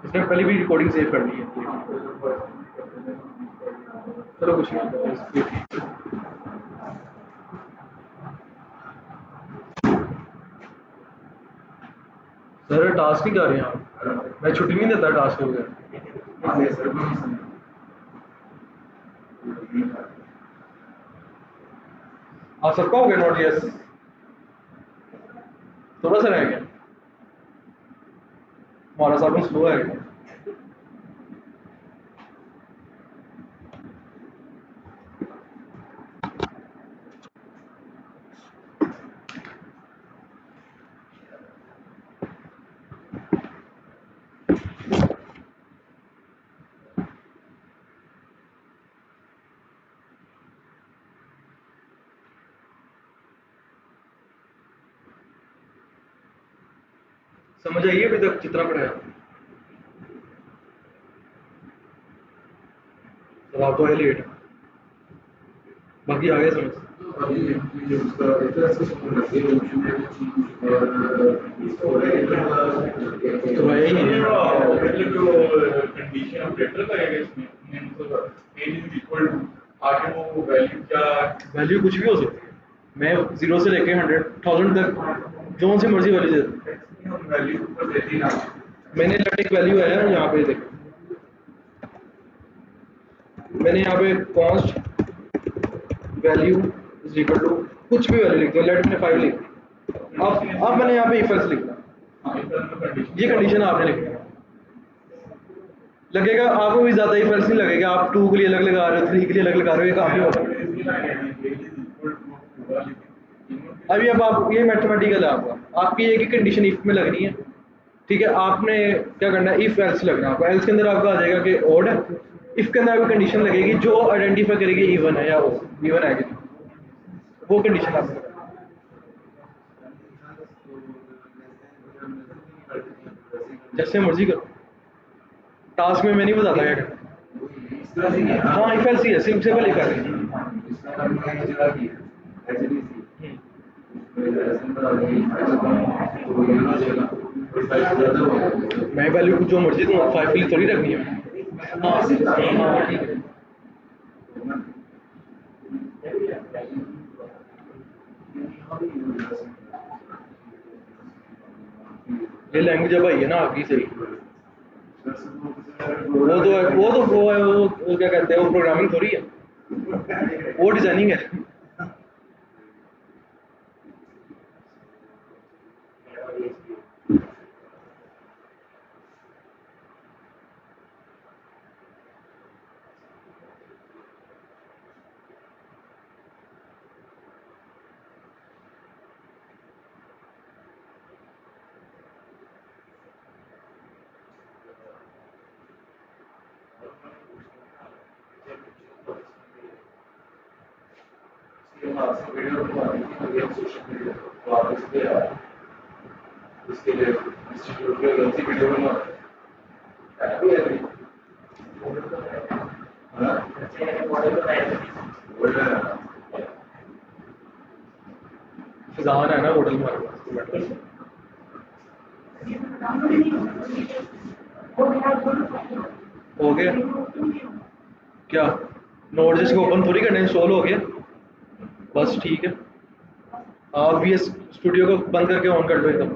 इसने पहले भी रिकॉर्डिंग सेव कर ली है। चलो कुछ नहीं। सर टास्क नहीं कर रहे हैं आप, मैं छुट्टी नहीं देता टास्क हो गया। आप सबका हो गया नोट? यस, थोड़ा सा रह गया। हमारा साबुन स्लो है। समझ आइए अभी तक जितना पढ़ाया? तो आप तो आए लेट, बाकी आ गया समझ। तो आया ही नहीं है। मतलब जो कंडीशन ऑपरेटर करेगा इसमें मतलब एज इज इक्वल टू आगे वो वैल्यू क्या? वैल्यू कुछ भी हो सकती है। मैं 0 से लेके 100,000 तक जो सी मर्जी वैल्यू दे दूँ। वैल्यू ऊपर देती ना। मैंने एक वैल्यू है यहाँ पे देखो, मैंने यहाँ पे const value is equal to कुछ भी वैल्यू लिख दो, लेट मैंने 5 लिख दी। अब मैंने यहाँ पे इफ एल्स लिखना, ये कंडीशन आपने लिखनी है। लगेगा आपको भी ज़्यादा इफ एल्स नहीं लगेगा, आप 2 के लिए अलग लगा रहे हो, 3 के लिए अलग लगा रहे हो, ये काफ़ी होगा। अभी अब आप ये मैथमेटिकल है आपका, आपकी एक ही कंडीशन इफ में लगनी है, ठीक है। आपने क्या करना है, इफ एल्स लगना है आपको। एल्स के अंदर आपका आ जाएगा कि ओड है, इफ के अंदर आपकी कंडीशन लगेगी जो आइडेंटिफाई करेगी इवन है या इवन है कि नहीं, वो कंडीशन आपको लगानी है। जैसे मर्जी करो, टास्क में मैं नहीं बताता क्या करना। हाँ इफ एल्स ही है, सिंपल इफ एल्स। मैं वैल्यू जो मर्जी दूँ, 5 के लिए थोड़ी रखनी है। हाँ हाँ ठीक है। ये लैंग्वेज अब आई है ना आपकी सही। वो क्या कहते हैं, वो प्रोग्रामिंग थोड़ी है, वो डिजाइनिंग है। इसके लिए इंस्टीट्यूट में गलती वीडियो बना फिजान है ना होटल में हमारे पास। हो गया क्या? नोट जिसको ओपन थोड़ी करना, इंस्टॉल हो गया बस, ठीक है। आप VS स्टूडियो को बंद करके ऑन कर दो एकदम।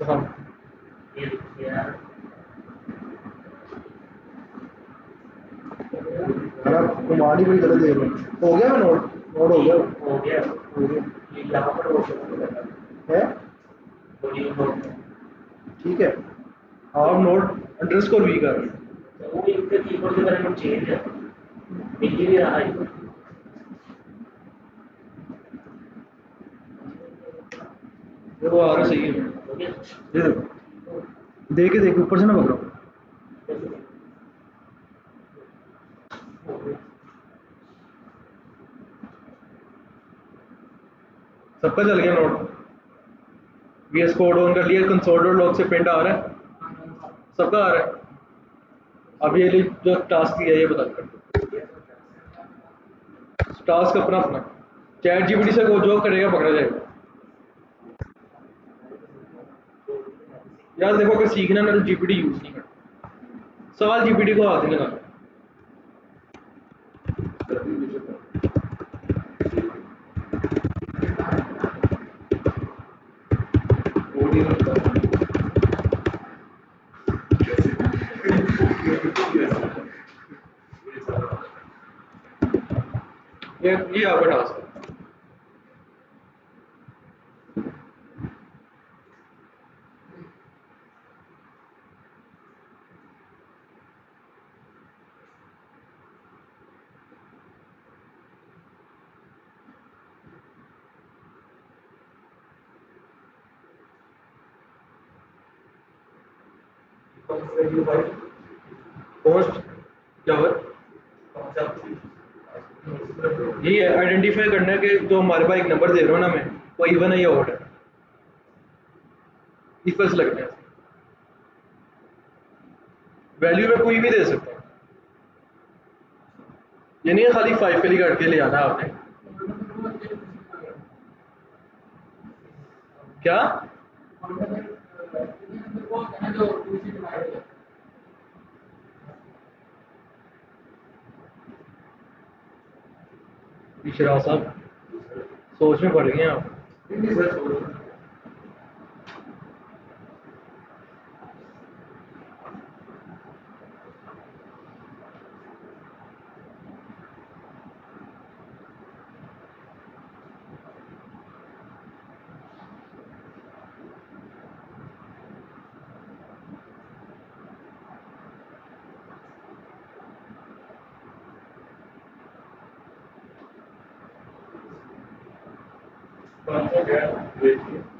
हाँ तुम्हारी बड़ी गलत दे रहे हो गया। मैं नोट नोट है ठीक है। आप नोट अंडरस्कोर वी कर रहे हो, वो आ रहा सही है। ये देखो, देख ऊपर से ना पकड़ो। सबका चल गया नोट। VS कोड ऑन कर लिया, कंसोल डॉट लॉग से प्रिंट आ रहा है, सबका आ रहा है। अब ये जो टास्क दिया है ये बता कर, टास्क अपना अपना चैट जीपीटी से जो करेगा पकड़ा जाएगा। यार देखो, अगर सीखना ना तो जीपीटी यूज नहीं करना, सवाल जीपीटी को हाथ नहीं लगाना। ये आपका टास्क है। पोस्ट क्या हुआ? ये आइडेंटिफाई करना है कि जो हमारे पास एक नंबर दे रहा हूँ ना मैं, वो इवन है या ऑड है, इस पर लगना है। वैल्यू में कोई भी दे सकता है, ये नहीं है खाली 5 के लिए काट के ले आना आपने। क्या इशरा साहब सोच में पड़ गए हैं आप।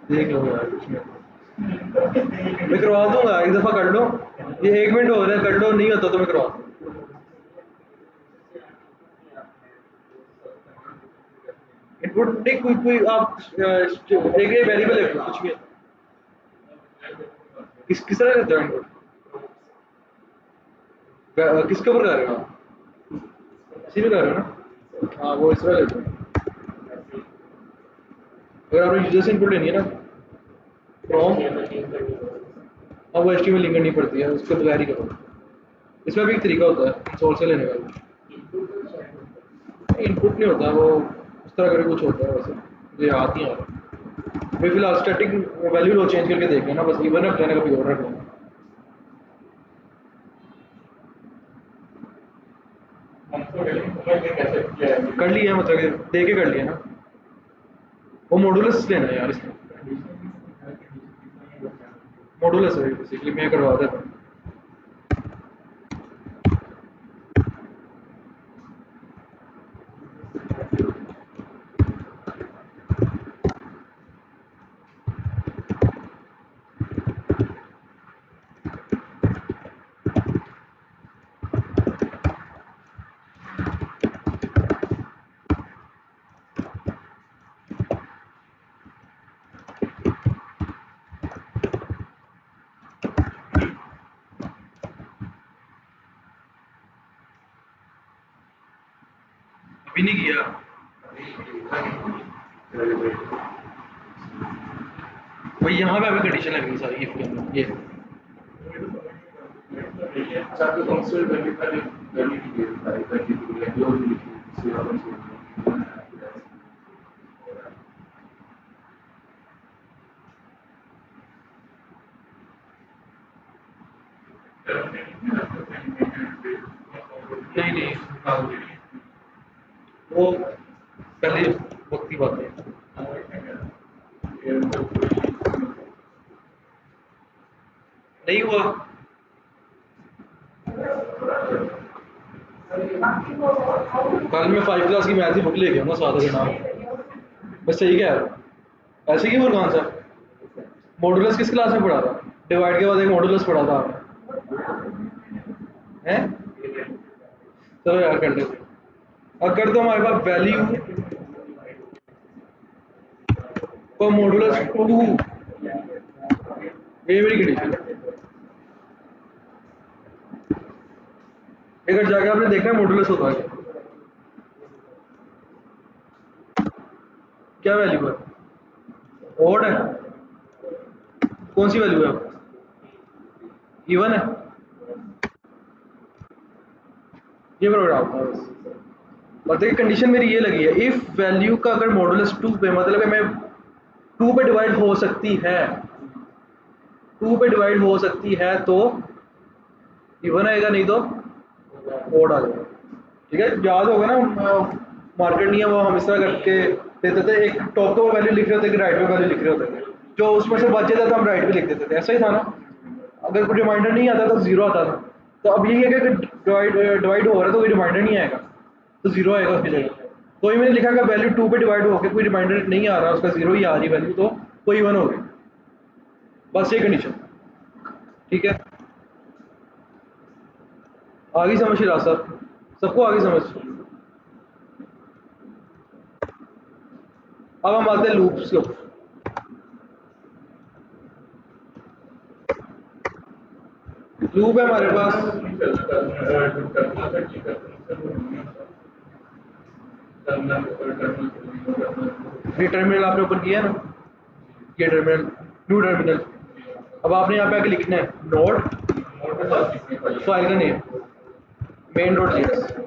देख लो यार, कुछ नहीं, मैं करवा दूंगा, एक दफा कर लो। ये 1 मिनट हो रहा है, कर लो, नहीं होता तो मैं करवा दूंगा। इनपुट नहीं, कोई कोई आप एक वेरिएबल है कुछ भी है। किस तरह करते हो इनपुट? किसके ऊपर कर रहे हो आप? इसी में कर रहे हो ना? हाँ, वो इस तरह लेते हैं। अगर आपने यूजर से इनपुट लेनी है ना फ्रॉम, अब वो एचटीएमएल लिंक करनी पड़ती है, उसके बगैर ही करो। इसमें भी एक तरीका होता है सोर्स से लेने का। इनपुट नहीं होता वो, उस तरह करके कुछ होता है, वैसे मुझे याद नहीं आ रहा। मैं फिलहाल स्टैटिक वैल्यू लो चेंज करके देख लेना, बस इवन रख लेना, कभी और रख लेना। कर लिया मतलब दे के कर लिया ना, वो मॉडुलस लेना है यार इसमें। मॉडुलस है बेसिकली, मैं करवा देता हूँ। अभी नहीं किया, वही यहाँ पे हमें कंडीशन लगनी सारी इफ के अंदर ये। नहीं नहीं, हाँ, वो पहले वक्त की बात है, नहीं हुआ। कल मैं 5 क्लास की मैथ की बुक लेके आऊँगा सादा के नाम, बस सही कह रहा हूँ। ऐसे ही फुरकान सर मॉडुलस किस क्लास में पढ़ा था? डिवाइड के बाद एक मॉडुलस पढ़ा था आपने, हैं? चलो यार कर लेते, अगर तो हमारे पास वैल्यू को मॉडुलस 2, ये मेरी कंडीशन है। अगर जाके आपने देखा है मॉडुलस होता है, क्या वैल्यू है? ओड है। कौन सी वैल्यू है? इवन है। ये प्रोग्राम था बस। और देखिए कंडीशन मेरी ये लगी है, इफ वैल्यू का अगर मॉडुलस 2 पे, मतलब है मैं 2 पे डिवाइड हो सकती है, 2 पे डिवाइड हो सकती है तो इवन आएगा, नहीं तो ओड आ जाएगा। ठीक है, याद होगा ना, मार्केट नहीं है वो हम इस तरह करके देते थे, एक टॉप पे वैल्यू लिख रहे होते, एक राइट पे वैल्यू लिख रहे होते थे, जो उसमें से बच जाता था हम राइट पे लिख देते थे, ऐसा ही था ना। अगर कोई रिमाइंडर नहीं आता तो जीरो आता था। तो अब यही है कि डिवाइड हो रहा है तो कोई रिमाइंडर नहीं आएगा, तो जीरो आएगा उसकी जगह। तो ये मैंने लिखा कि वैल्यू 2 पे डिवाइड होकर कोई रिमाइंडर नहीं आ रहा, उसका जीरो ही आ रही वैल्यू, तो कोई वन हो गई। बस ये कंडीशन। ठीक है, आगे समझ शिराज साहब, सबको आगे समझ। अब हम आते हैं लूप्स के ऊपर। लूप है हमारे पास, ये टर्मिनल आपने ओपन किया ना, ये टर्मिनल, न्यू टर्मिनल। अब आपने यहाँ पे आके लिखना है नोड, फाइल का नेम मेन डॉट जेएस,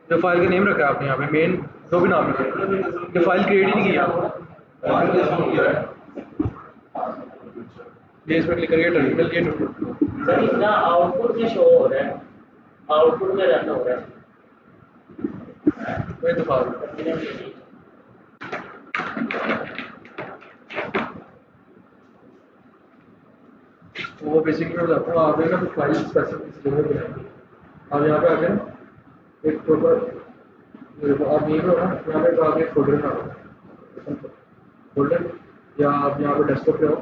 जो फाइल का नेम रखा है आपने यहाँ पे मेन, जो भी नाम रखा है, ये फाइल क्रिएट ही नहीं किया, जेएस पे क्लिक करके टर्मिनल ये न्यू। सर इसका आउटपुट में शो हो रहा है, आउटपुट में रन हो रहा है। कोई दफा वो बेसिकली मैं बताता हूँ, आप ना फाइल स्पेसिफिक जगह पे आएंगे, आप यहाँ पे आके ना एक प्रॉपर, आप यहीं पे हो ना, यहाँ पे आके फोल्डर में आओ, फोल्डर, या आप यहाँ पे डेस्कटॉप पे हो।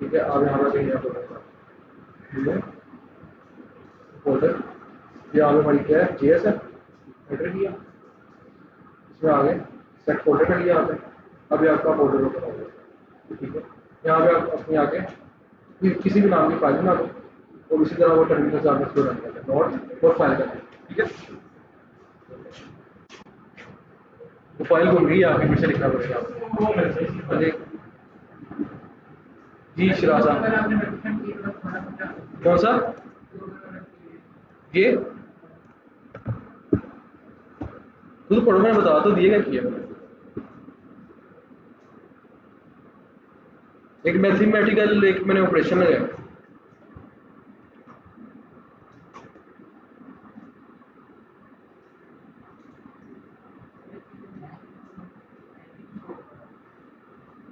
ठीक है, आप यहाँ पे यहाँ फोल्डर, ठीक है, फोल्डर, ये आगे हमारी क्या है, जेएस है, एंटर किया, इसमें आगे सेट फोल्डर कर लिया आपने। अभी आपका फोल्डर ओपन हो गया। ठीक है, यहाँ पे आप अपने आगे किसी भी नाम की फाइल बना दो, और इसी तरह वो टर्मिनल से आपने उसको रन कर लिया, नोट और फाइल करना। ठीक है, वो फाइल घूम गई, आपके फिर से लिखना पड़ेगा आपको। जी शिराज साहब, कौन सा? ये तू तो पढ़ो, मैंने बता तो दिए क्या किया मैंने। एक मैथमेटिकल एक मैंने ऑपरेशन लगाया,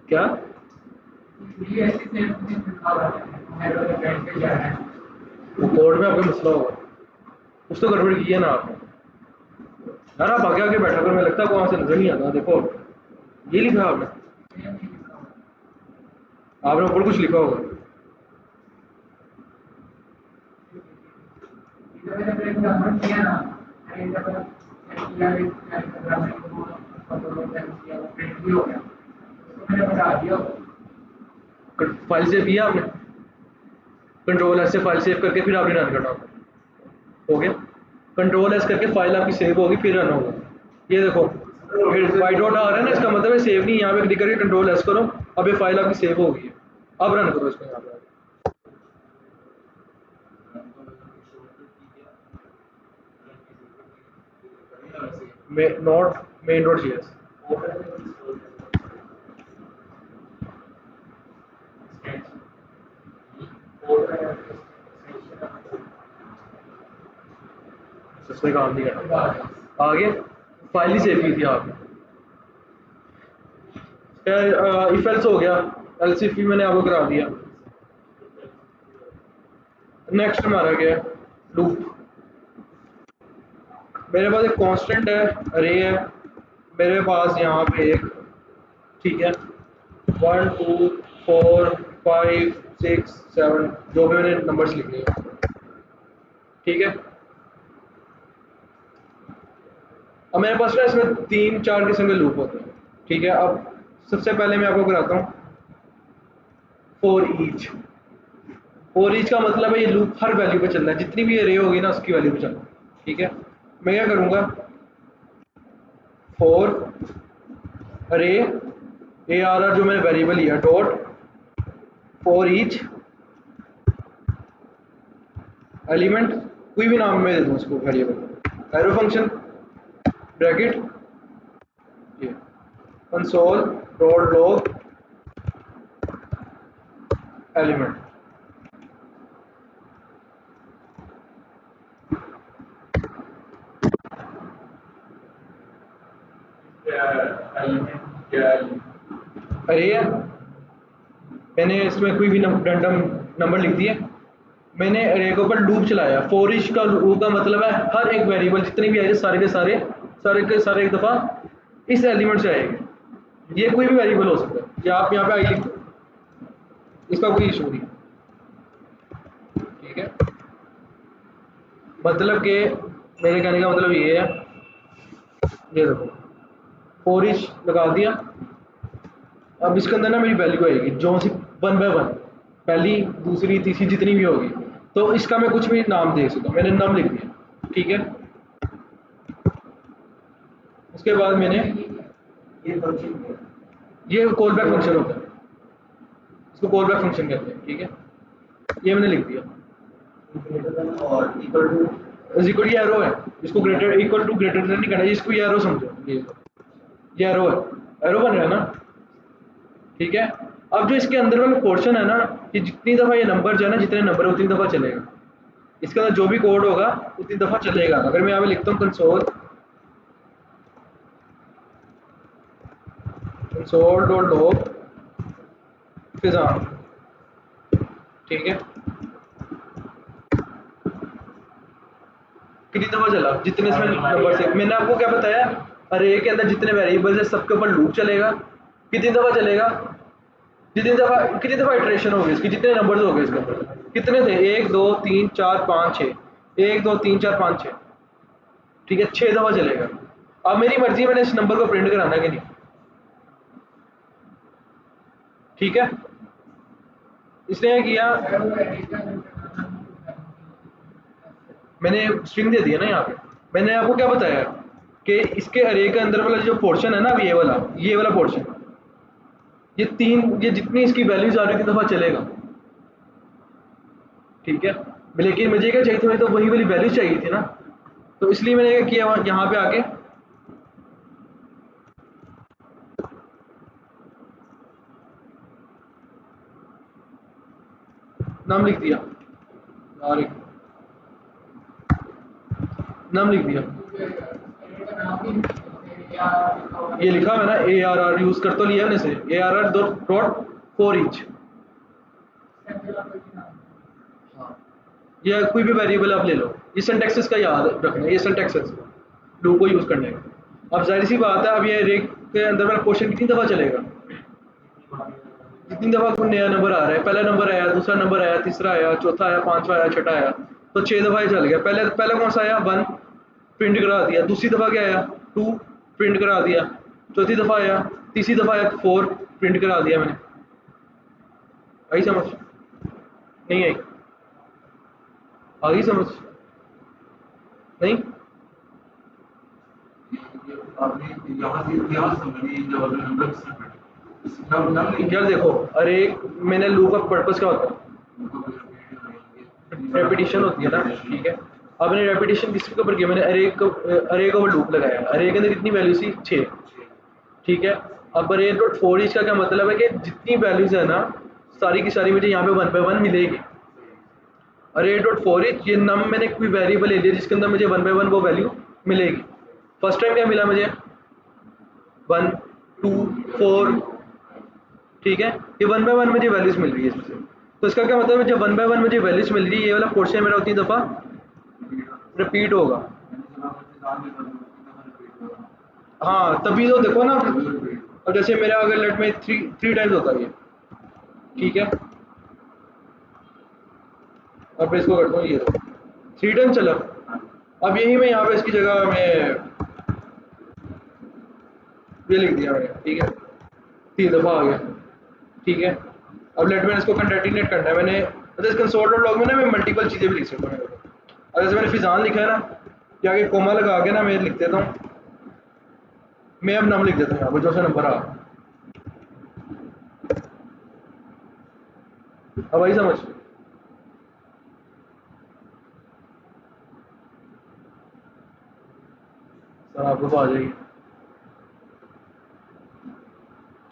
क्या वो कोड में आपका मसला होगा, कुछ तो गड़बड़ की है ना आपने। यार आप आगे आगे बैठा कर, मैं लगता है वहां से नजर नहीं आता। देखो ये लिखा आपने, आपने ऊपर कुछ लिखा होगा। फाइल सेव किया आपने, कंट्रोल एस से फाइल सेव करके फिर आपने रन करना होगा। हो गया, कंट्रोल एस करके फाइल आपकी सेव होगी, फिर रन होगा। ये देखो वाइट डॉट आ रहा है ना, इसका मतलब है सेव नहीं। यहाँ पे क्लिक करके कंट्रोल एस करो, अब ये फाइल आपकी सेव हो गई है। अब रन करो इसको यहाँ पे, नॉट मेन डॉट जेएस। इसमें काम नहीं करना। आगे फाइल ही सेव की थी आपने, इफ एल्स हो गया, एल्स इफ भी मैंने आपको करा दिया। नेक्स्ट हमारा क्या है, लूप। मेरे पास एक कांस्टेंट है, अरे है मेरे पास यहाँ पे एक, ठीक है, 1 2 4 5 6 7 जो भी मैंने नंबर्स लिखे हैं। ठीक है, अब मेरे पास ना इसमें 3 4 किस्म के लूप होते हैं। ठीक है, अब सबसे पहले मैं आपको कराता हूँ फॉर ईच का मतलब है ये लूप हर वैल्यू पे चल रहा है, जितनी भी एरे होगी ना उसकी वैल्यू पे चल रहा है। ठीक है, मैं क्या करूँगा, फॉर अरे ए आर आर जो मैंने वेरिएबल लिया डॉट फॉर ईच एलिमेंट, कोई भी नाम मैं दे दूँ उसको वेरिएबल, एरो फंक्शन ब्रैकेट ये कंसोल डॉट लॉग एलिमेंट। अरे यार मैंने इसमें कोई भी रैंडम नंबर लिख दिए, मैंने अरे के ऊपर लूप चलाया। फॉर ईच का लूप का मतलब है हर एक वेरिएबल जितने भी आएंगे सारे के सारे एक दफ़ा इस एलिमेंट से आएंगे। ये कोई भी वेरिएबल हो सकता है, या आप यहाँ पे आई लिख दो, इसका कोई इशू नहीं। ठीक है, मतलब कि मेरे कहने का मतलब ये है, ये देखो फॉर ईच लगा दिया। अब इसके अंदर ना मेरी वैल्यू आएगी जो सी 1 बाय 1, पहली दूसरी तीसरी जितनी भी होगी, तो इसका मैं कुछ भी नाम दे सकता हूँ। मैंने नाम लिख दिया, ठीक है। उसके बाद मैंने ये कॉल बैक फंक्शन होता है, इसको कॉल बैक फंक्शन कहते हैं, ठीक है। ये मैंने लिख दिया और equal to is equal to arrow है, इसको greater equal to greater than नहीं करना, इसको ये एरो समझो, ये एरो है, एरो बन रहा है ना, ठीक है। अब जो इसके अंदर वाला पोर्शन है ना, कि जितनी दफ़ा ये नंबर जो है ना, जितने नंबर है उतनी दफ़ा चलेगा, इसके अंदर जो भी कोड होगा उतनी दफ़ा चलेगा। अगर मैं यहाँ पे लिखता हूँ कंसोल डॉट लॉग फिजान, ठीक है, कितनी दफ़ा चला, जितने इसमें नंबर से मैंने आपको क्या बताया, अरे के अंदर जितने वेरिएबल्स है सबके ऊपर लूप चलेगा। कितनी दफ़ा चलेगा, कितनी दफ़ा इटरेशन होगी इसकी, जितने नंबर्स हो गए इसके अंदर, कितने थे 1 2 3 4 5 6, 1 2 3 4 5 6, ठीक है, 6 दफ़ा चलेगा। अब मेरी मर्जी है मैंने इस नंबर को प्रिंट कराना कि नहीं, ठीक है। इसने किया, मैंने स्ट्रिंग दे दिया ना यहाँ पे। मैंने आपको क्या बताया कि इसके अरे के अंदर वाला जो पोर्शन है ना, ये वाला पोर्शन, ये जितनी इसकी वैल्यूज आ रही थी दफ़ा चलेगा, ठीक है। लेकिन मुझे क्या चाहिए थी, मुझे तो वही वाली वैल्यूज चाहिए थी ना, तो इसलिए मैंने क्या किया, यहाँ पे आके नाम लिख दिया, और नाम लिख दिया, ये लिखा है ना ए आर आर, यूज कर तो लिया मैंने से A R R dot for each, या कोई भी वेरिएबल आप ले लो, ये सिंटैक्स इसका याद रखना है, ये सिंटैक्स लूप को यूज करने का। अब जाहिर सी बात है, अब ये रे के अंदर वाला क्वेश्चन कितनी दफ़ा चलेगा, जितनी दफ़ा कोई नया नंबर आ रहा है, पहला नंबर आया, दूसरा नंबर आया, तीसरा आया, चौथा आया, पांचवा आया, छठा आया, तो 6 दफ़ा ही चल गया। पहला कौन सा आया 1, प्रिंट करा दिया। दूसरी दफ़ा क्या आया 2, प्रिंट करा दिया। चौथी दफ़ा आया, तीसरी दफ़ा आया 4, प्रिंट करा दिया मैंने। आई समझ, नहीं आई, आ गई समझ, नहीं यार देखो, अरे मैंने लूप का पर्पस क्या होता है, रेपिटेशन होती है ना, ठीक है। अब मैंने रेपिटेशन किसके ऊपर किया, मैंने अरे का लूप लगाया, अरे के अंदर कितनी वैल्यू थी 6, ठीक है। अब अरे डॉट फॉर ईच का क्या मतलब है कि जितनी वैल्यूज है ना सारी की सारी मुझे यहाँ पे 1 बाय 1 मिलेगी। अरे डॉट फॉर ईच ये नाम मैंने कोई वेरिएबल ले लिया जिसके अंदर मुझे 1 बाय 1 वो वैल्यू मिलेगी। फर्स्ट टाइम क्या मिला मुझे 1 2 4, ठीक है, ये 1 बाय 1 मुझे वैल्यूज मिल रही है इसमें से। तो इसका क्या मतलब है, जब 1 बाय 1 मुझे वैल्यूज मिल रही है, ये वाला पोर्शन मेरा उतनी दफ़ा रिपीट होगा। हाँ तभी तो देखो ना, अब जैसे मेरा अगर लेट में थ्री टाइम्स होता है ये, ठीक है। अब मैं इसको करता हूँ, ये 3 टाइम्स चला। अब यही मैं यहाँ पे इसकी जगह में ये लिख दिया मैंने, ठीक है, 3 दफ़ा आ गया, ठीक है। अब लेट में इसको कंकैटिनेट करना है मैंने, मतलब इस कंसोल डॉट लॉग में ना मैं मल्टीपल चीज़ें भी लिख सकता हूँ। अब जैसे मैंने फिजान लिखा है ना, कि आगे कोमा लगा के ना मैं लिख देता हूँ, मैं अब नाम लिख देता हूँ यहाँ पर जो सा नंबर आ। अब आई समझ? सर आपको तो आ जाएगी,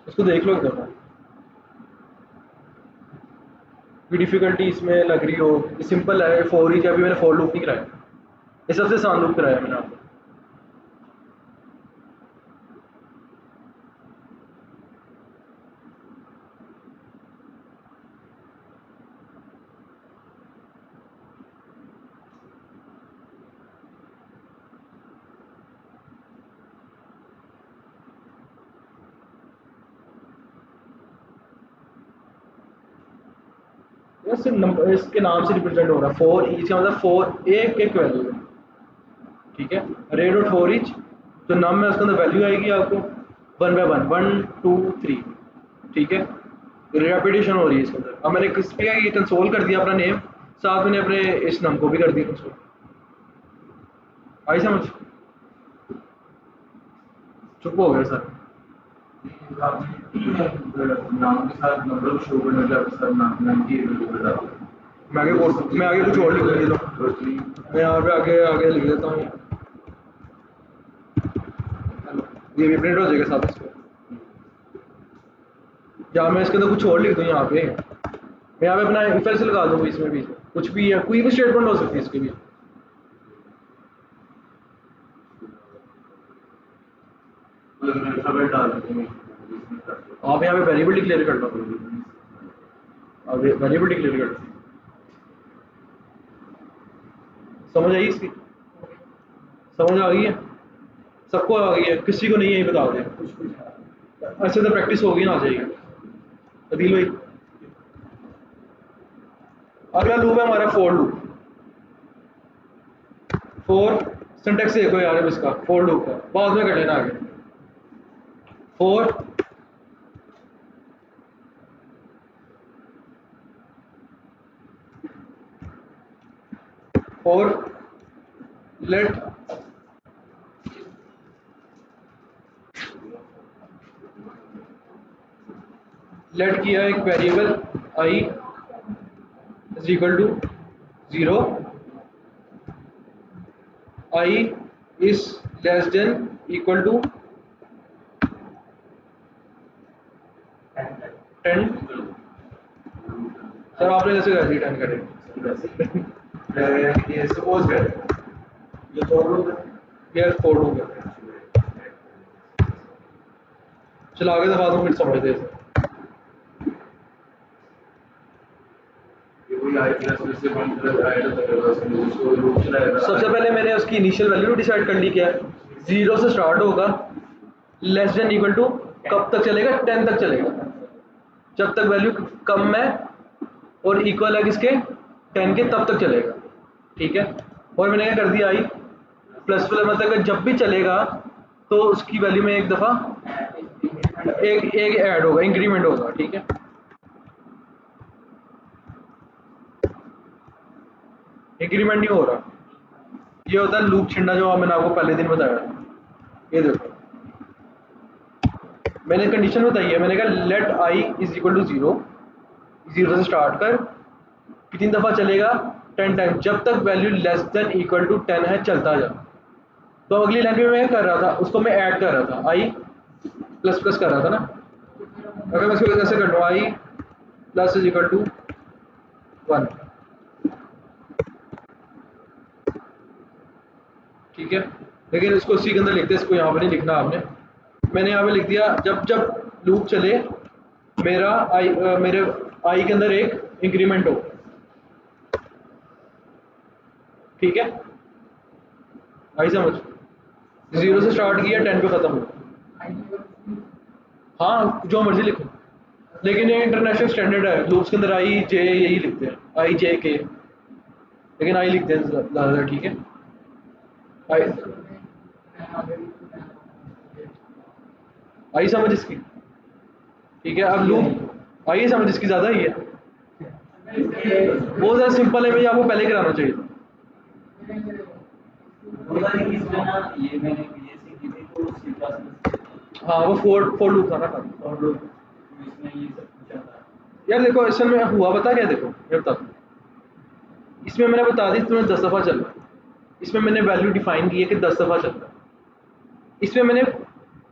इसको देख लो एक दफा। कोई डिफिकल्टी इसमें लग रही हो? सिंपल है, फोर ही, अभी मैंने फोर लूप नहीं कराया, ये सबसे आसान लूप कराया मैंने आपको। सिर्फ नंबर इसके नाम से रिप्रेजेंट हो रहा है, फोर ईच का मतलब फोर एक एक वैल्यू है, ठीक है। रे डॉट फोर ईच जो नाम है उसके अंदर वैल्यू आएगी आपको 1 बाय 1, 1 2 3, ठीक है। रेपिटेशन हो रही है इसके अंदर। अब मैंने किस पे ये कंसोल कर दिया अपना नेम, साथ मैंने अपने इस नाम को भी कर दिया कंसोल। आई समझ? चुप हो गया सर। नाम के साथ नंबर शो करने के आपके साथ नाम की मैं आगे कुछ और लिख देता हूँ, मैं यहाँ पे आगे आगे लिख देता हूँ, ये भी प्रिंट हो जाएगा साथ इसको। या मैं इसके अंदर कुछ और लिख दूँ यहाँ पे, मैं यहाँ पे अपना इफ एल्स लगा दूँ इसमें भी, कुछ भी है, कोई भी स्टेटमेंट हो सकती है इसके भी। आप यहाँ पे वेरिएबल डिक्लेयर कर लो, आप वेरिएबल डिक्लेयर कर लो। समझ आई इसकी? समझ आ गई है? सबको आ गई है? किसी को नहीं है बता दें, ऐसे तो प्रैक्टिस होगी ना, आ जाएगी। अदील भाई अगला लूप है हमारा फोर लूप। फोर सिंटेक्स देखो यार अब इसका, फोर लूप का बाद में कर लेना आगे। फोर लेट किया एक variable i is equal to 0, i is less than equal to 10। Sir आपने जैसे कर दी 10 करें, ये सपोज कर ये फोर लूप है, ये फोर लूप है। चलो आगे दफा तो फिर समझते हैं। सबसे पहले मैंने उसकी इनिशियल वैल्यू डिसाइड कर ली, क्या है, 0 से स्टार्ट होगा, लेस देन इक्वल टू कब तक चलेगा, 10 तक चलेगा, जब तक वैल्यू कम है और इक्वल है किसके, 10 के, तब तक चलेगा, ठीक है। और मैंने क्या कर दिया, आई प्लस प्लस मतलब कि जब भी चलेगा तो उसकी वैल्यू में एक दफ़ा एक ऐड होगा, इंक्रीमेंट होगा, ठीक है। इंक्रीमेंट नहीं हो रहा, ये होता है लूप छिंडा जो मैंने आपको पहले दिन बताया। ये देखो मैंने कंडीशन बताई है, मैंने कहा let i is equal to 0, 0 से स्टार्ट कर, कितनी दफ़ा चलेगा, 10 टाइम, जब तक value less than equal to 10 है चलता जा। तो अगली लाइन में मैं कर रहा था, उसको मैं ऐड कर रहा था, आई प्लस प्लस कर रहा था ना। अगर मैं इसको ऐसे कर लूँ, आई प्लस इज इक्वल टू 1, ठीक है। लेकिन इसको उसी के अंदर लिखते हैं, इसको यहाँ पर नहीं लिखना आपने। मैंने यहाँ पे लिख दिया जब जब लूप चले मेरा आई मेरे आई के अंदर एक इंक्रीमेंट हो, ठीक है। आई समझ? 0 से स्टार्ट किया 10 पे खत्म हो, हाँ जो मर्जी लिखो, लेकिन ये इंटरनेशनल स्टैंडर्ड है, लूप्स के अंदर आई जे यही लिखते हैं, आई जे के, लेकिन आई लिखते हैं ज़्यादातर, ठीक है। आई समझ इसकी, ठीक है। अब लूप आइए समझ इसकी ज़्यादा ही है, बहुत ज़्यादा सिंपल है, मुझे आपको पहले कराना चाहिए था। इसमें ना ये मैंने बीएससी की थी तो सी क्लास में हाँ वो फोर लूप था ना खाली। और लोग इसमें ये सब पूछा था। यार देखो असल में हुआ पता क्या है, देखो मैं बताता हूँ। इसमें मैंने बता दी तुम्हें 10 दफ़ा चल रहा है, इसमें मैंने वैल्यू डिफाइन की है कि 10 दफ़ा चल रहा है। इसमें मैंने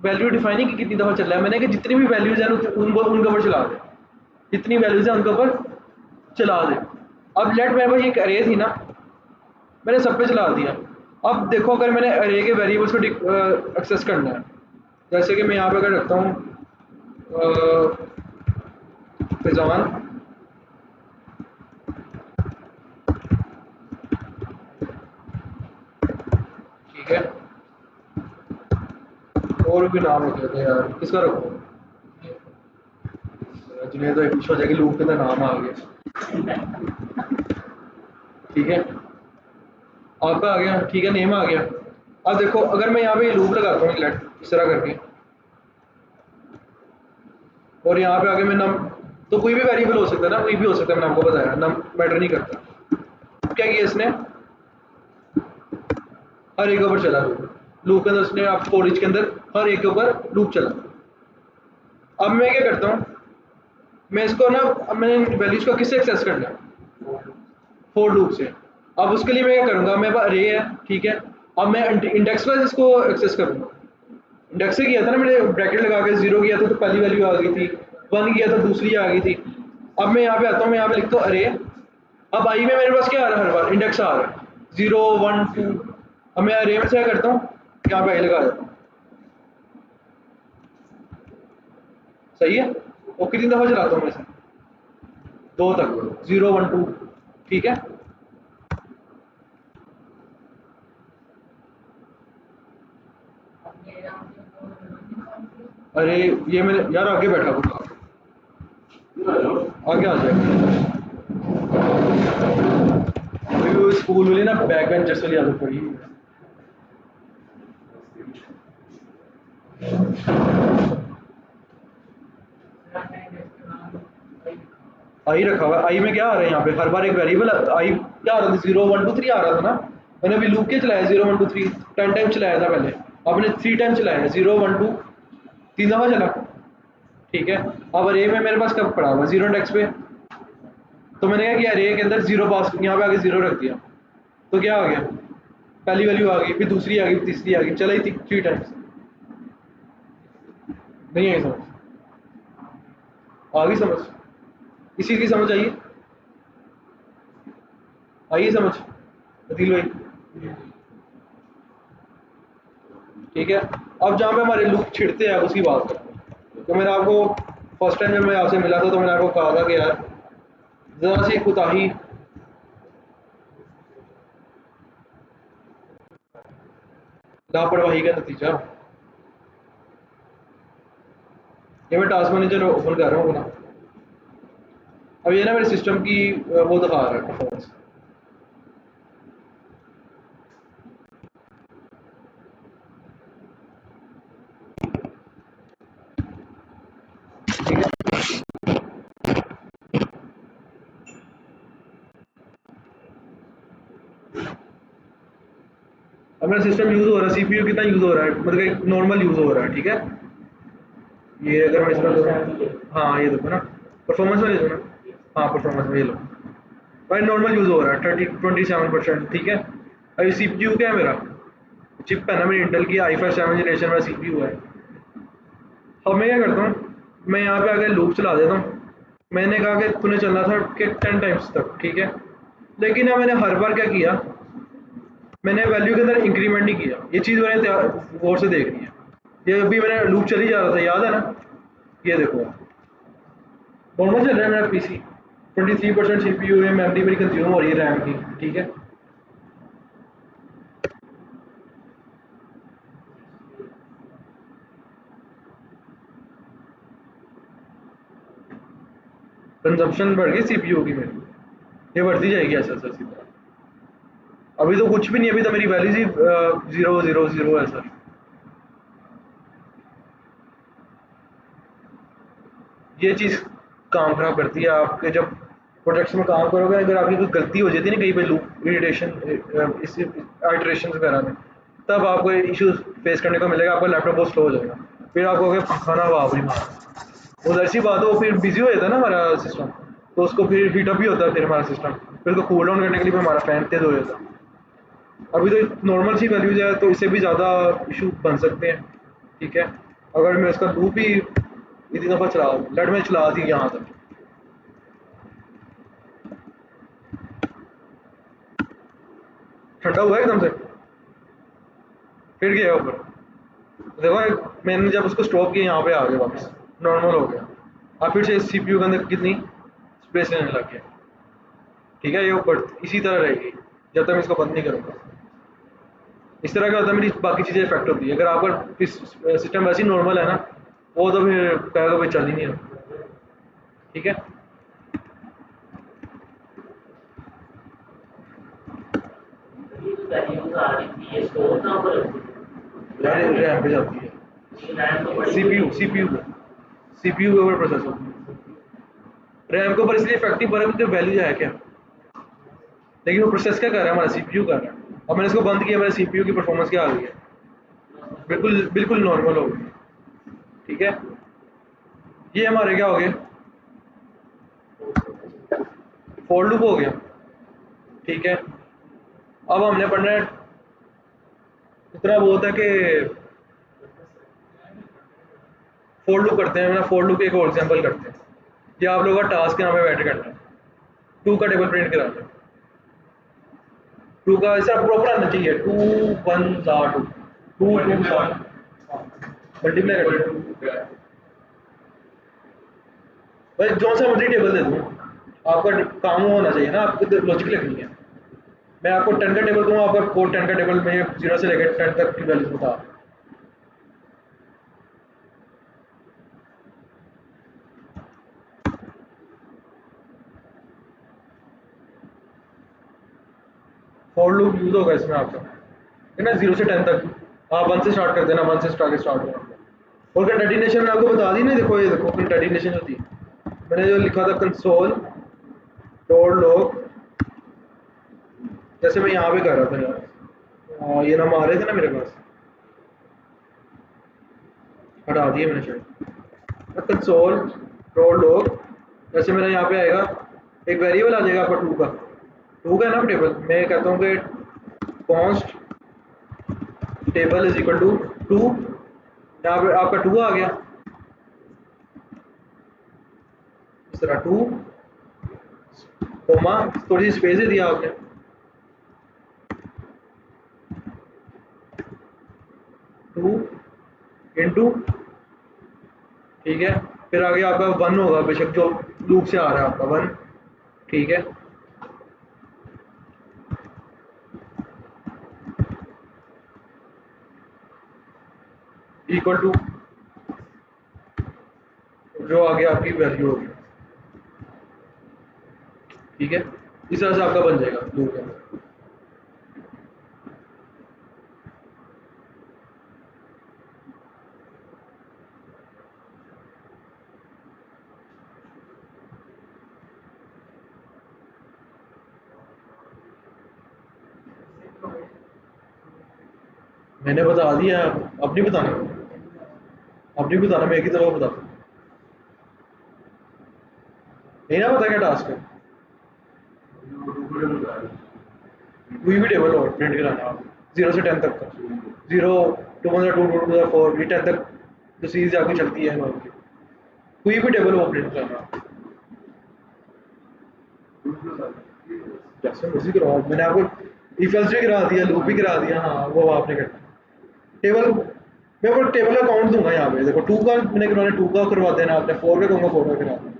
वैल्यू डिफाइन ही की कितनी दफ़ा चल रहा है, मैंने कि जितनी भी वैल्यूज़ हैं उनको उनके ऊपर चला दे, जितनी वैल्यूज़ हैं उनके ऊपर चला दे। अब लेट मेरे पास एक अरे थी ना, मैंने सब पे चला दिया। अब देखो अगर मैंने अरे के वेरिएबल्स को एक्सेस करना है, जैसे कि मैं यहाँ पे अगर रखता हूँ फैज़ान, ठीक है, और भी नाम रख लेते हैं यार, किसका रखो, जुनेद तो एक हो जाएगी, लूप के अंदर नाम आ गया, ठीक है, आपका आ गया, ठीक है, नेम आ गया। अब देखो अगर मैं यहाँ पे लूप लगाता हूँ लेट इस तरह करके, और यहाँ पे आगे मैं नम, तो कोई भी वेरिएबल हो सकता है ना, कोई भी हो सकता है, मैंने आपको बताया नम मैटर नहीं करता। क्या किया इसने, हर एक के ऊपर चला लूप के अंदर, उसने आप फॉर ईच के अंदर हर एक के ऊपर लूप चला। अब मैं क्या करता हूँ, मैं इसको ना, अब मैंने वैल्यूज को किससे एक्सेस करना है, फोर लूप से। अब उसके लिए मैं क्या करूँगा, मेरे पास अरे है, ठीक है, अब मैं इंडेक्स वाइज इसको एक्सेस करूँगा। इंडेक्स से किया था ना मैंने, ब्रैकेट लगा के 0 किया था तो पहली वैल्यू आ गई थी, 1 किया तो दूसरी आ गई थी। अब मैं यहाँ पे आता हूँ, मैं यहाँ पे लिखता हूँ अरे, अब आई में मेरे पास क्या आ रहा है, हर बार इंडेक्स आ रहा है 0 1 2। अब मैं अरे में से क्या करता हूँ, यहाँ पे आई लगा देता हूँ, सही है। और कितनी दफ़ा चलाता हूँ मैं इसे, 2 तक, 0 1 2, ठीक है। अरे ये मेरे यार आगे बैठा हुआ, आगे आ जाए, अभी वो स्कूल वाली ना बैक बेंचर्स वाली आदत पड़ी हुई है। आई रखा हुआ है, आई में क्या आ रहा है यहाँ पे, हर बार एक वेरिएबल आई क्या आ रहा था, 0 1 2 3 आ रहा था ना। मैंने अभी लूप के चलाया 0 1 2 3 10 टाइम चलाया था पहले, आपने 3 टाइम चलाया है, 0 1 2 3 दफ़ा चला, ठीक है। अब अरे में मेरे पास कब पड़ा हुआ 0 इंडेक्स पे, तो मैंने क्या किया, अरे के अंदर 0 पास यहाँ पे आगे 0 रख दिया, तो क्या आ गया, पहली वैल्यू आ गई, फिर दूसरी आ गई, फिर तीसरी आ गई, चला ही थी 3 टाइम्स। नहीं आई समझ, आ गई समझ, इसी की समझ आइए, आइए समझ अदील भाई, ठीक है। अब जहाँ पे हमारे लूप छिड़ते हैं उसकी बात करते हैं। तो मैंने आपको फर्स्ट टाइम जब मैं आपसे मिला था तो मैंने आपको कहा था कि यार ज़रा सी कोताही, लापरवाही का नतीजा। ये मैं टास्क मैनेजर ओपन कर रहा हूँ अपना, अब ये ना मेरे सिस्टम की वो दिखा रहा है परफॉर्मेंस, ठीक है। अब मेरा सिस्टम यूज़ हो रहा है, सीपीयू कितना यूज़ हो रहा है, मतलब एक नॉर्मल यूज़ हो रहा है, ठीक है। ये अगर मैं इसका करूँ, हाँ ये देखो ना, परफॉर्मेंस में ले लो ना, हाँ परफॉर्मेंस में ये लो भाई, नॉर्मल यूज़ हो रहा है 27%, ठीक है। अभी सी पी यू क्या है मेरा, चिप है ना मेरी इंटेल की i5 7 जनरेशन वाला सी पी यू है। अब मैं क्या करता हूँ, मैं यहाँ पे आके लूप चला देता हूँ। मैंने कहा कि तूने चलना था कि 10 टाइम्स तक, ठीक है, लेकिन अब मैंने हर बार क्या किया, मैंने वैल्यू के अंदर इंक्रीमेंट नहीं किया। ये चीज़ मैंने गौर से देखनी है, ये अभी मैंने लूप चल ही जा रहा था, याद है ना, ये देखो नॉर्मल चल रहा है मेरा पीसी, 23% सी पी यू है, मेमोरी मेरी कंज्यूम हो रही है रैम की, ठीक है। कंजप्शन बढ़ गई सीपीयू की मेरी, ये बढ़ती जाएगी ऐसा ऐसा सीधा। अभी तो कुछ भी नहीं, अभी तो मेरी वैल्यूज ही 0 0 0 है सर। ये चीज़ काम खराब करती है आपके, जब प्रोजेक्ट्स में काम करोगे अगर आपकी कोई गलती हो जाती है ना कहीं पे लूप इरिटेशन इस आइट्रेशन वगैरह में, तब आपको इश्यूज फेस करने को मिलेगा, आपका लैपटॉप बहुत स्लो हो जाएगा, फिर आपको हो गया खाना बाप रे मार। उधर सी बात हो, फिर बिजी हो जाता है ना हमारा सिस्टम, तो उसको फिर हीटअप भी होता है फिर हमारा सिस्टम, फिर उसको कूल डाउन करने के लिए फिर हमारा फैन तेज हो जाता है। अभी तो नॉर्मल सी वैल्यूज है, तो इससे भी ज़्यादा इशू बन सकते हैं। ठीक है, अगर मैं इसका लूप ही इतनी दफ़ा चला, लेट में चला दी यहाँ तक, ठंडा हुआ है एकदम से, फिर गया ऊपर। देखो मैंने जब उसको स्टॉप किया यहाँ पे आ गया वापस, नॉर्मल हो गया। अब फिर से सीपीयू के अंदर कितनी स्पेस लेने लग गया। ठीक है, ये ऊपर इसी तरह रहेगी जब तक मैं इसको बंद नहीं करूँगा। इस तरह क्या होता है, मेरी बाकी चीज़ें इफेक्ट होती है। अगर आपका सिस्टम वैसे ही नॉर्मल है ना, वो तो फिर कहेगा भाई चल ही नहीं रहा। ठीक है, ये जो वैल्यूज आ रही थी ये स्टोर कहाँ पर होती रैम पे जाती है, है? रैम तो बड़ी सीपीयू सीपीयू सीपीयू के ऊपर प्रोसेस होती है। रैम के ऊपर इसलिए इफेक्टिव बना क्योंकि वैल्यू है क्या, लेकिन वो प्रोसेस क्या कर रहा है, हमारा सीपीयू कर रहा है। अब मैंने इसको बंद किया, मेरे सीपीयू की परफॉर्मेंस क्या आ गई है, बिल्कुल बिल्कुल नॉर्मल हो गई। ठीक है, ये हमारे क्या हो गए, फोर लूप हो गया। ठीक है, अब हमने पढ़ना है, इतना बहुत है कि फोर लूप करते हैं। मैं फोर लूप एक और एग्जांपल करते हैं। ये आप लोगों का टास्क यहाँ पे बैठ करना है, टू का टेबल प्रिंट कराना है। टू का ऐसा प्रॉपर आना चाहिए, टू वन सा टू, टू टू सा मल्टीप्लाई करना। भाई जो सा मर्जी टेबल दे दूँ, आपका काम होना चाहिए ना, आपको लॉजिक लिखनी है। मैं आपको 10 का टेबल दूँ, आपका कोड 10 का टेबल में 0 से लेकर 10 तक की वैल्यू बता। फॉर लूप यूज होगा इसमें आपका, है ना, 0 से 10 तक। आप 1 से स्टार्ट कर देना, 1 से स्टार्ट होगा। और कंटेटिनेशन में आपको बता दी ना, देखो ये देखो कंटेटिनेशन होती है। मैंने जो लिखा था कंसोल डॉट लॉग, जैसे मैं यहाँ पे कर रहा था यार, ये नाम आ रहे थे ना मेरे पास, हटा दिए मैंने शायद। कंसोल डॉट लॉग, जैसे मेरा यहाँ पे आएगा एक वेरिएबल आ जाएगा आपका टू का है ना टेबल। मैं कहता हूँ कि const table is equal to two, यहाँ पे आपका टू आ गया, इस तरह टू कोमा, थोड़ी सी स्पेस दे दिया आपने, टू इंटू, ठीक है, फिर आगे आपका वन होगा, बेशक जो लूप से आ रहा है आपका वन। ठीक है, इक्वल टू जो आगे आपकी वैल्यू होगी। ठीक है, इस तरह से आपका बन जाएगा लूप के अंदर। मैंने बता दिया, अब नहीं बताना, अब नहीं बताना, मैं एक ही दफा बताता हूँ। नहीं ना पता क्या टास्क है, कोई भी टेबल और प्रिंट कराना आप 0 से 10 तक का, 0 two one two two two four, ये 10 तक जो सीरीज आपकी चलती है नॉर्मली, कोई भी टेबल वो प्रिंट करना। जैसे मर्जी कराओ, मैंने आपको इफ एल्स भी करा दिया, लूप भी करा दिया, हाँ वो आपने करना। टेबल मैं आपको टेबल का काउंट दूंगा यहाँ पे, देखो टू का मैंने करवाना, टू का करवा देना आपने, फोर का कहूँगा फोर का करा देना।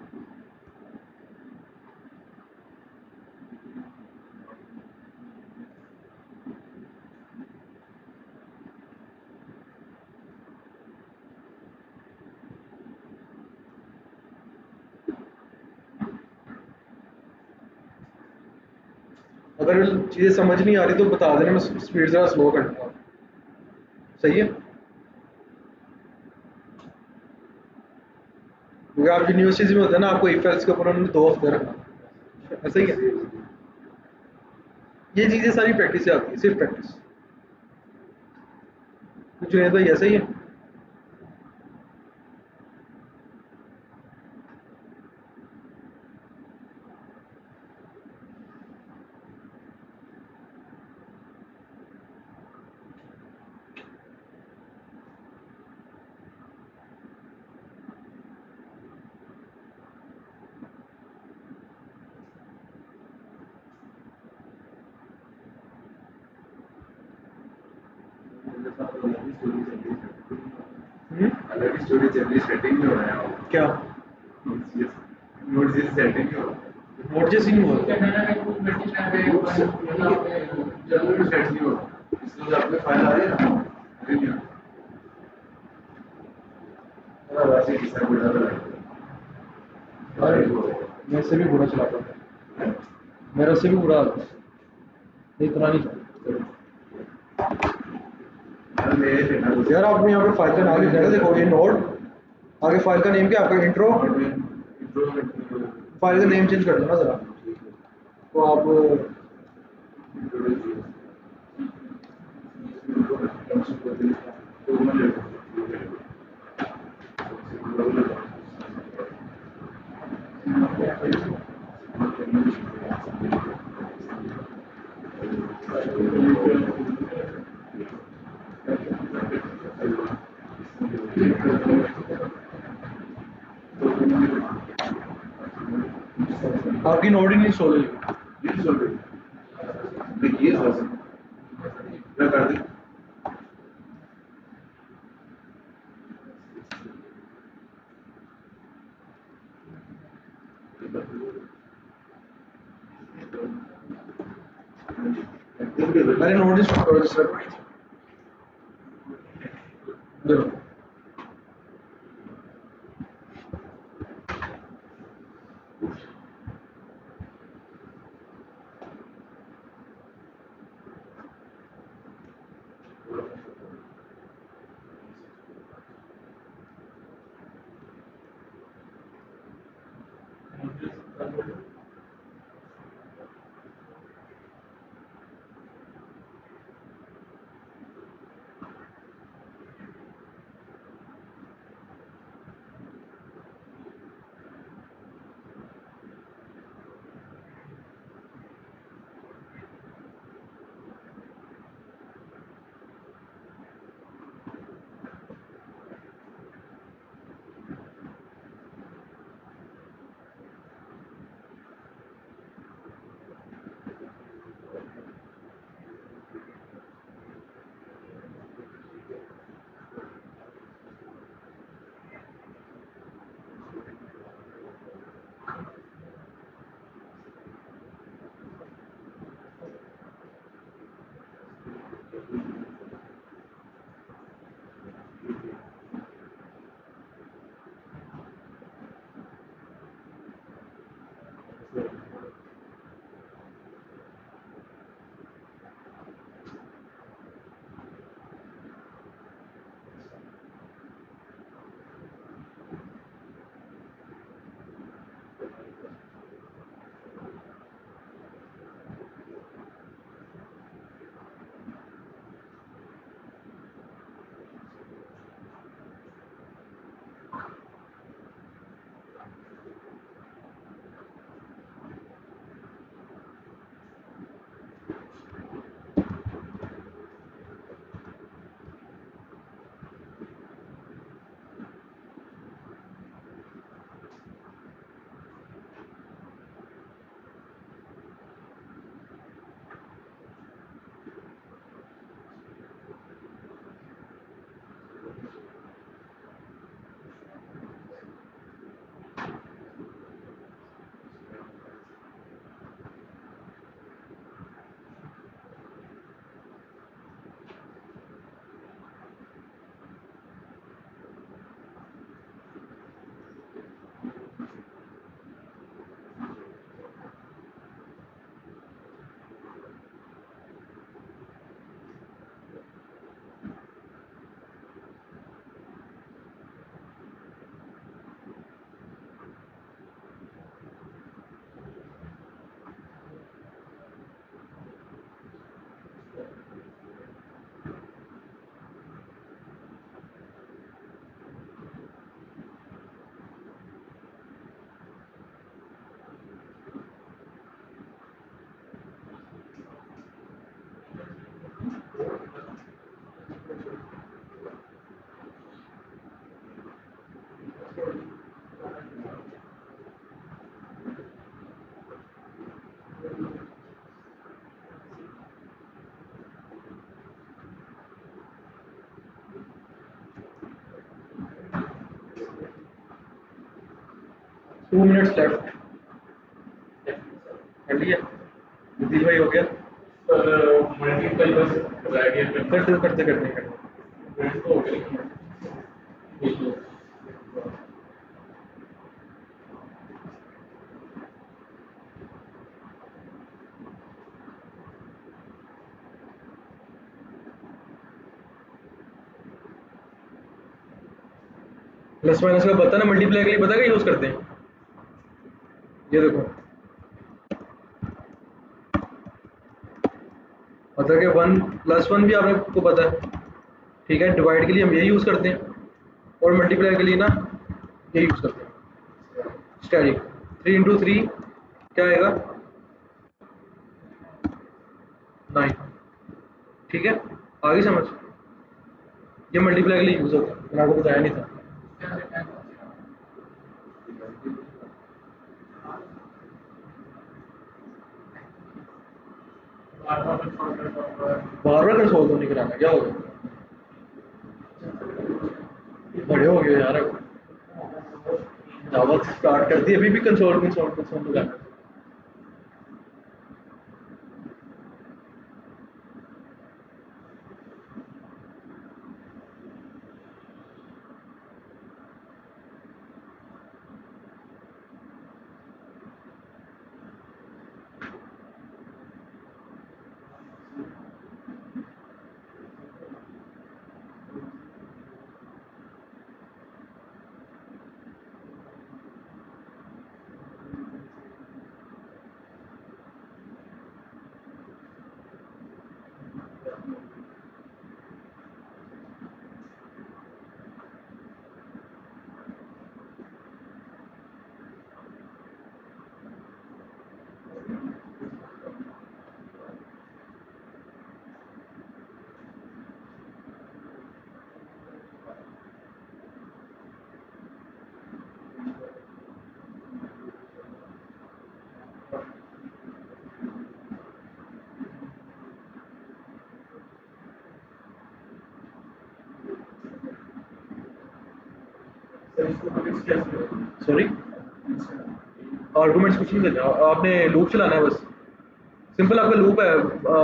अगर चीज़ें समझ नहीं आ रही तो बता देना, मैं स्पीड ज़रा स्लो कर दूँगा। सही है, क्योंकि आप यूनिवर्सिटीज में होते हैं ना, आपको इफ एल्स के ऊपर उन्होंने 2 हफ्ते रखना, ऐसा ही है। ये चीज़ें सारी प्रैक्टिस से आती है, सिर्फ प्रैक्टिस। तो जुनेद भाई ऐसा ही है। हम्म? अलग ही स्टोरी चल रही, सेटिंग नहीं हो रहा है। क्या नोट्स सेटिंग नहीं हो रहा। मोर्जे से नहीं हुआ? जल्दी सेट नहीं हो रहा, इसलिए आपके फाइल आ रही है ना, अरे नहीं आ रहा। वैसे ही किसी को डर लगा। अरे मेरे से भी बुरा चलाता था, मेरा से भी बुरा हाल था, इतना नहीं था। यार मेरे देखना तो यार आपने यहाँ पे फाइल का नाम लिखा है ना, देखो ये नोड, आगे फाइल का नेम क्या है आपका? इंट्रो। फाइल का नेम चेंज कर दो ना जरा, तो आप आपकी नोड ही नहीं सोल्व हुई। देखिए मैं कर दी। अरे नोट इस करो जिस तरह देखो। 2 मिनट्स लेफ्ट। कर लिया दिल भाई, हो गया? सर मल्टीपल बस रह गया करते करते करते करते तो हो गया। प्लस माइनस का पता ना, मल्टीप्लाई के लिए पता क्या यूज करते हैं? ये देखो, पता क्या, 1+1 भी आपको पता है, ठीक है? डिवाइड के लिए हम यही यूज करते हैं, और मल्टीप्लाई के लिए ना यही यूज करते हैं, स्टैटिक। 3 × 3 क्या आएगा? 9। ठीक है, आगे समझ? ये मल्टीप्लाई के लिए यूज होता है, मैंने आपको बताया नहीं था। बार बार कंसोल तो नहीं कराना, क्या हो गया? बड़े हो गए यार, जावा स्टार्ट कर दी, अभी भी कंसोल कंसोल कंसोल लगाना। सॉरी, आर्गुमेंट्स कुछ नहीं देना, आपने लूप चलाना है बस। सिंपल आपका लूप है,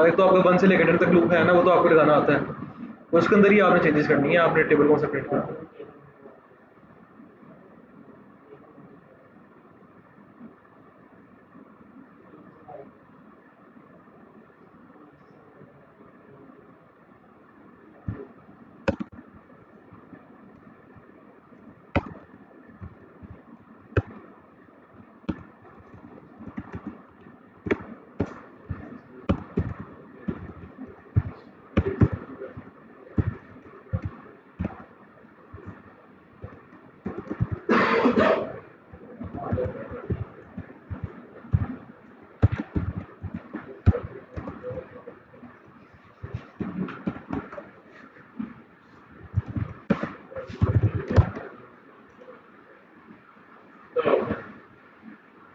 एक तो आपका 1 से लेकर 10 तक लूप है ना, वो तो आपको लगाना आता है, उसके अंदर ही आपने चेंजेस करनी है, आपने टेबल कौन सा प्रिंट करना है।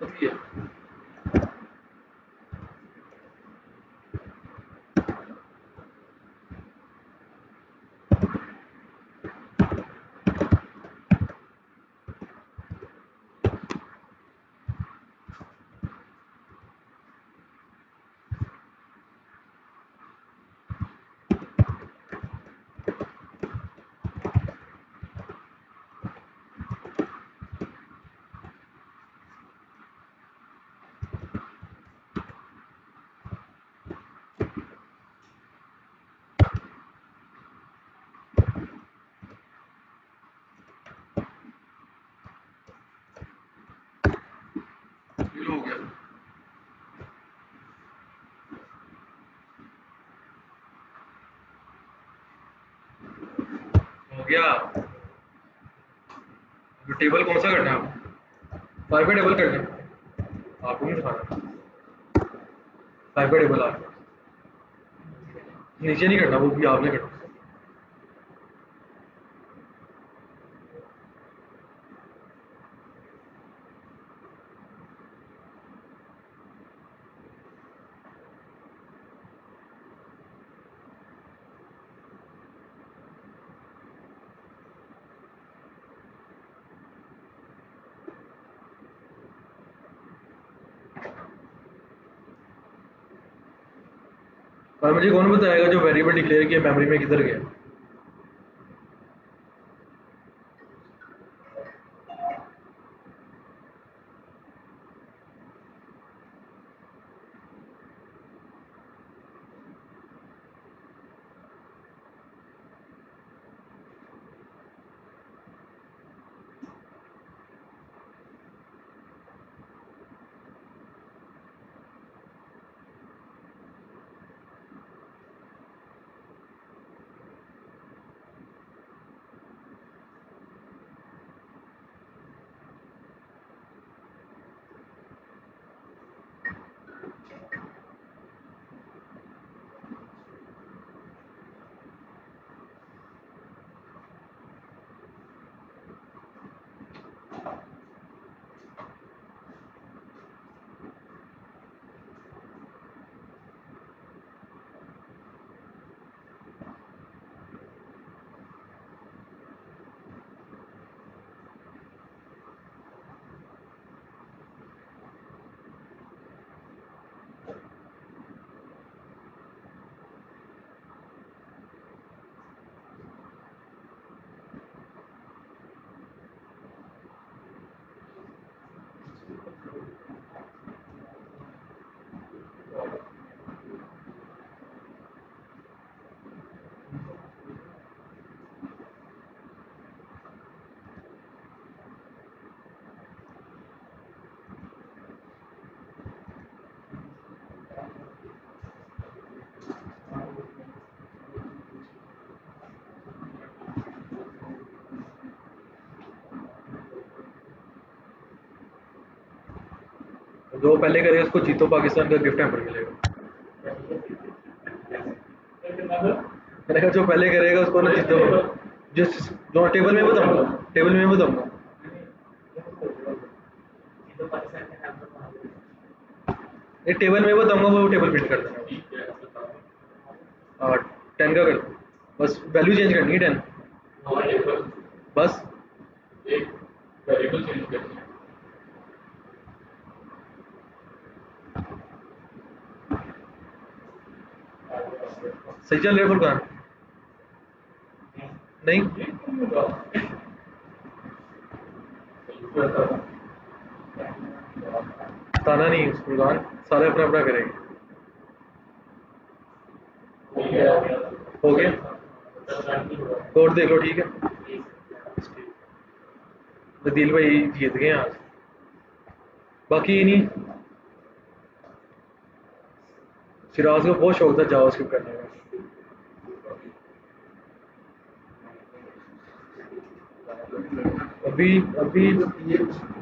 ठीक है, ये हो गया। हो गया, तो टेबल कौन सा करना है आपको? 5 का टेबल करना है, आपको नहीं दिखाना। 5 का टेबल आप नीचे नहीं करना, वो भी आपने करना। और मुझे कौन बताएगा जो वेरिएबल डिक्लेयर किया मेमोरी में किधर गया? जो पहले करेगा उसको जीतो पाकिस्तान का गिफ्ट हैम्पर मिलेगा। मैंने कहा जो पहले करेगा उसको ना जीतो, जिस जो टेबल में बताऊंगा, टेबल में बताऊंगा। ये टेबल में बताऊंगा, वो टेबल प्रिंट कर देना। ठीक है, बताओ। और 10 का कर दो, बस वैल्यू चेंज करनी है 10, हाँ, एक बस। वेरिएबल चेंज करनी है। सही चल रहा है फुरकान? नहीं ताना नहीं फुरकान, सारे अपना अपना करेंगे। हो गया, कोड देख लो, ठीक है। नदील भाई जीत गए आज, बाकी नहीं। सिराज को बहुत शौक था जावास्क्रिप्ट करने का। अभी अभी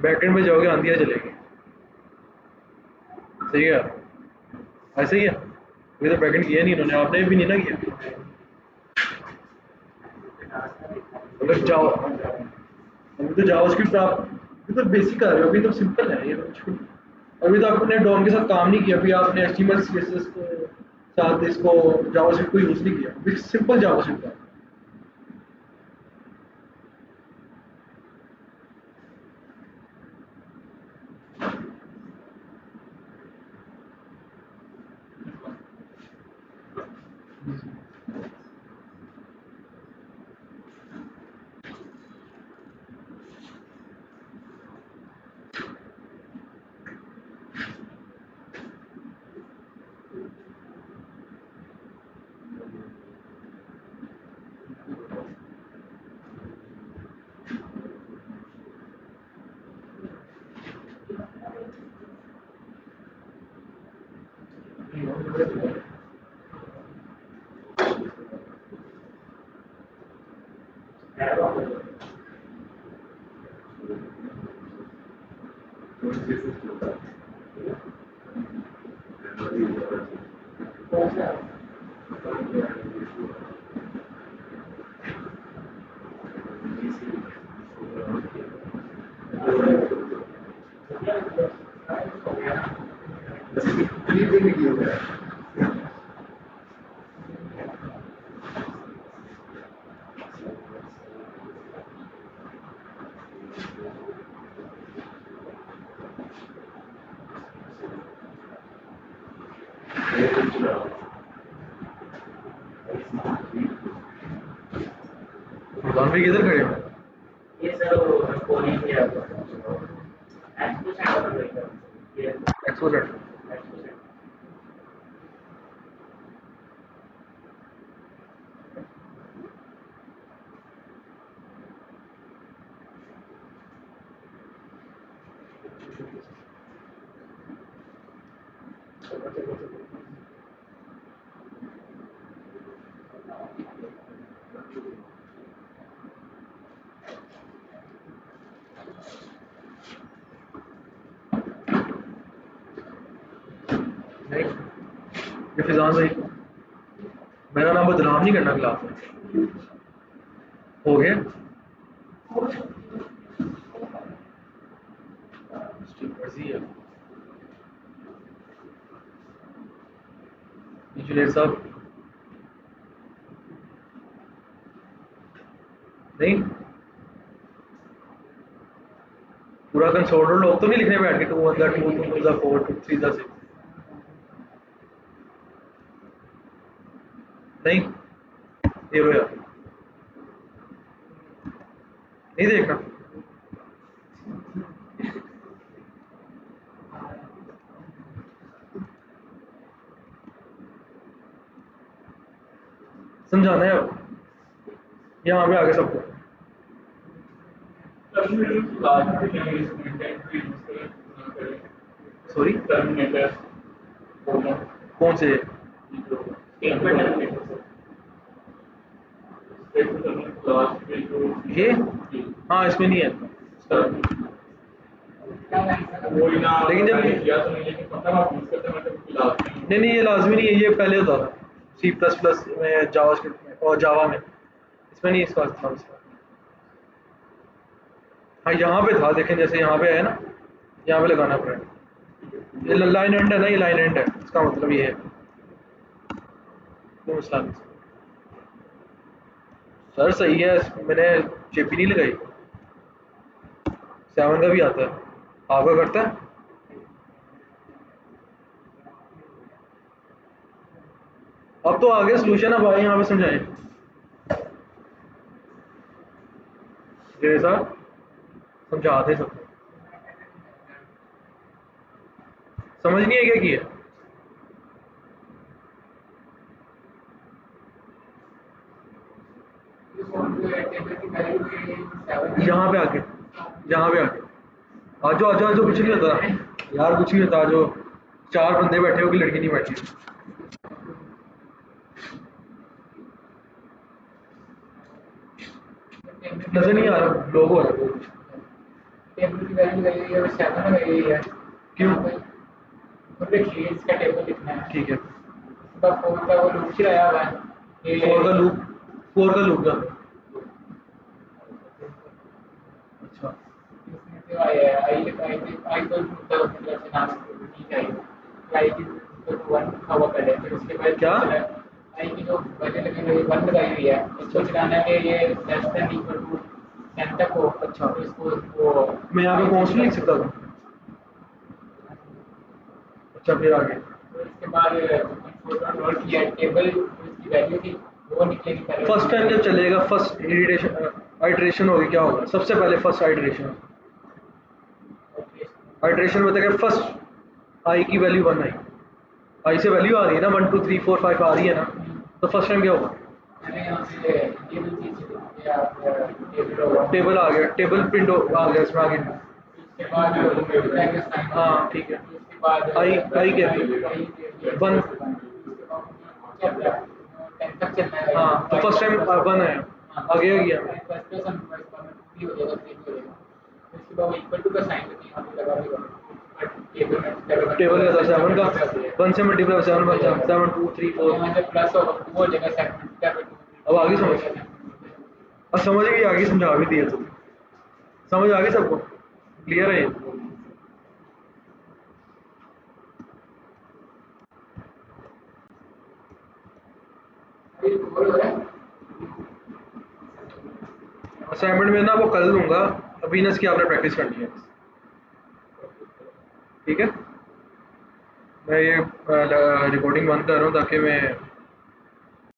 बैकएंड में जाओगे आंधियाँ चलेगी। सही है यार, ऐसे ही है। अभी तो बैकएंड किया नहीं इन्होंने, आपने भी नहीं ना किया। अगर जाओ, अभी तो जावास्क्रिप्ट आप अभी तो बेसिक आ रहे हो, अभी तो सिंपल है ये तो कुछ भी। अभी तो आपने डॉम के साथ काम नहीं किया, अभी आपने एचटीएमएल सीएसएस के साथ इसको जावास्क्रिप्ट को यूज नहीं किया, अभी सिंपल जावास्क्रिप्ट है। फैजान भाई किधर खड़े हो? ये सर वो कोनी पे आता है एक्सपो सेंटर पे ये एक्सपो सेंटर। एक्सपो सेंटर नहीं ये फैजान भाई, मेरा नाम बदनाम नहीं करना क्लास में। हो गया उसकी मर्जी है। इंजीनियर साहब नहीं, पूरा कंसोल लोग तो नहीं लिखने बैठ के 2 1 2 2 2 4 2 3 6 नहीं, ये लो यार, नहीं देखना। समझाना है अब यहाँ पे आगे सबको। टर्मिनेटर लास्ट में इसमें टेंपरेचर यूज करें ना करें। सॉरी टर्मिनेटर कौन से? लास्ट में जो ये हाँ इसमें नहीं है। वही ना लेकिन जब किया तो नहीं, लेकिन पता ना यूज करते हैं मतलब लास्ट में नहीं ये लाजमी नहीं है, ये पहले होता था C++ में, जावास्क्रिप्ट में और जावा में, इसमें नहीं इसका इस्तेमाल इसका। हाँ यहाँ पे था, देखें जैसे यहाँ पे है ना, यहाँ पे लगाना पड़ेगा। ये लाइन एंड है ना, ये लाइन एंड है, इसका मतलब ये है। क्यों इस्लाम सर सही है, मैंने चेपी नहीं लगाई। 7 का भी आता है, आपका करता है? अब तो आगे सोल्यूशन अब आए यहाँ पे समझाएं जैसा समझा दे सबको। समझ नहीं है क्या किया? यहाँ पे आके, यहाँ पे आके आजो आजो आजो, कुछ नहीं होता यार, कुछ नहीं होता। जो 4 बंदे बैठे हो कि लड़की नहीं बैठी। नजर नहीं आ रहा, लोग हो रहा है कुछ। टेबल की वैल्यू लगी हुई है और 7 लगी हुई है। क्यों? और देखिए इसका टेबल लिखना है। ठीक है, उसका 4 का वो लूप चलाया हुआ है। 4 का लूप, 4 का लूप का अच्छा इसमें जो आई है आई तो मतलब से नाम नहीं चाहिए। आई की तो 1 लिखा हुआ पहले, फिर उसके बाद क्या? आई की जो वैल्यू लगी हुई है 1 लगाई हुई है, इसको चलाने के लिए लेस देन इक्वल टू 10 तक हो। अच्छा, तो इसको वो मैं यहाँ पे कॉन्स्टेंट लिख सकता था। अच्छा फिर आगे तो इसके बाद नोट किया टेबल इसकी वैल्यू थी वो निकलेगी पहले। फर्स्ट टाइम जब चलेगा, फर्स्ट आइटरेशन होगी, क्या होगा सबसे पहले? फर्स्ट आइटरेशन, आइटरेशन बताएगा फर्स्ट आई की वैल्यू 1 आई, आई से वैल्यू आ रही है ना, 1 2 3 4 5 आ रही है ना, तो फर्स्ट टाइम क्या होगा? मैंने यहाँ से टेबल चीज आप टेबल होगा। टेबल आ गया, टेबल प्रिंट आ गया इसमें आगे। इसके बाद हाँ ठीक है, इसके बाद आई कहती है 1। 10 तक चलना है। हाँ तो फर्स्ट टाइम 1 है, आगे गया। फर्स्ट पर्सन भी हो जाएगा, 3 हो जाएगा। इसके बाद इक्वल टू का साइन लेके यहाँ पे लगा देगा। टेबल में टेबल का था 7 का, 1 से मल्टीप्लाई 7 बन जाए 7 2 3 4। यहाँ से प्लस होगा 2 हो जाएगा सेगमेंट। अब आगे समझ, अब समझ गई, आगे समझा भी दिया तुम, समझ आ गई सबको, क्लियर है ये? असाइनमेंट में ना वो कल लूंगा, अभी ना इसकी आपने प्रैक्टिस करनी है, ठीक है? मैं ये रिकॉर्डिंग बंद कर रहा हूँ ताकि मैं